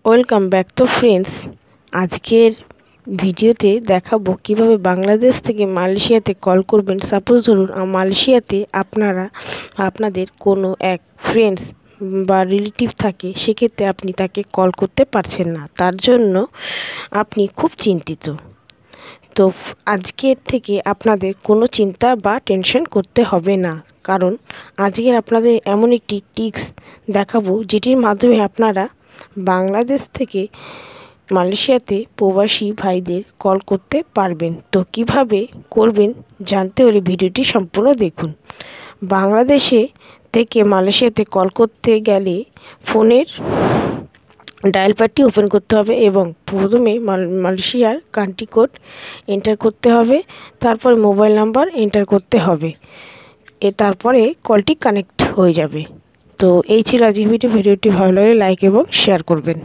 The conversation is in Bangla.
ওয়েলকাম ব্যাক তো ফ্রেন্ডস। আজকের ভিডিওতে দেখাবো কিভাবে বাংলাদেশ থেকে মালয়েশিয়াতে কল করবেন। সাপোজ ধরুন মালয়েশিয়াতে আপনাদের কোনো এক ফ্রেন্ডস বা রিলেটিভ থাকে, সেক্ষেত্রে আপনি তাকে কল করতে পারছেন না, তার জন্য আপনি খুব চিন্তিত। তো আজকের থেকে আপনাদের কোনো চিন্তা বা টেনশন করতে হবে না, কারণ আজকের আপনাদের এমন একটি টিপস দেখাবো যেটির মাধ্যমে আপনারা বাংলাদেশ থেকে মালয়েশিয়াতে প্রবাসী ভাইদের কল করতে পারবেন। তো কিভাবে করবেন জানতে হলে ভিডিওটি সম্পূর্ণ দেখুন। বাংলাদেশে থেকে মালয়েশিয়াতে কল করতে গেলে ফোনের ডায়াল প্যাডটি ওপেন করতে হবে এবং প্রথমে মালয়েশিয়ার কান্ট্রি কোড এন্টার করতে হবে, তারপর মোবাইল নাম্বার এন্টার করতে হবে, তারপরে কলটি কানেক্ট হয়ে যাবে। তো এই ছিল আজকের ভিডিওটি ভালো লাগলে লাইক এবং শেয়ার করবেন।